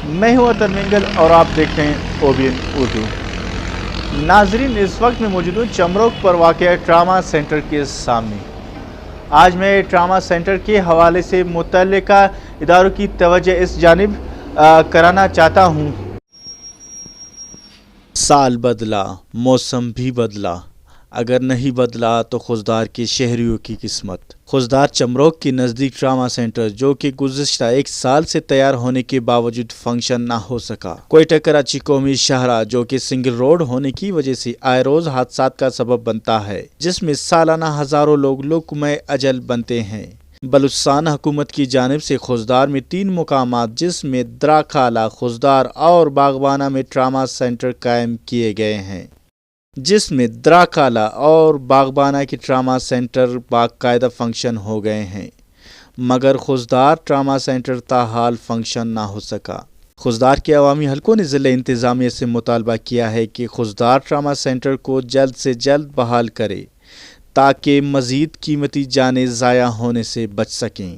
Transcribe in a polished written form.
میں ہوں وطن منگل اور آپ دیکھ رہے ہیں OBN اردو۔ ناظرین، اس وقت میں موجود ہوں چمروک پر واقع ٹراما سینٹر کے سامنے۔ آج میں ٹراما سینٹر کے حوالے سے متعلقہ اداروں کی توجہ اس جانب کرانا چاہتا ہوں۔ سال بدلا، موسم بھی بدلا، اگر نہیں بدلا تو خوزدار کے شہریوں کی قسمت۔ خوزدار چمروک کے نزدیک ٹراما سینٹر جو کہ گزشتہ 1 سال سے تیار ہونے کے باوجود فنکشن نہ ہو سکا۔ کوئٹہ کراچی قومی شاہراہ جو کہ سنگل روڈ ہونے کی وجہ سے آئے روز حادثات کا سبب بنتا ہے، جس میں سالانہ ہزاروں لوگ لقمۂ اجل بنتے ہیں۔ بلوچستان حکومت کی جانب سے خوزدار میں 3 مقامات جس میں دراکالہ، خوزدار اور باغبانہ میں ٹراما سینٹر قائم کیے گئے ہیں، جس میں دراکالہ اور باغبانہ کے ٹراما سینٹر باقاعدہ فنکشن ہو گئے ہیں، مگر خوزدار ٹراما سینٹر تاحال فنکشن نہ ہو سکا۔ خوزدار کے عوامی حلقوں نے ضلع انتظامیہ سے مطالبہ کیا ہے کہ خوزدار ٹراما سینٹر کو جلد سے جلد بحال کرے تاکہ مزید قیمتی جانیں ضائع ہونے سے بچ سکیں۔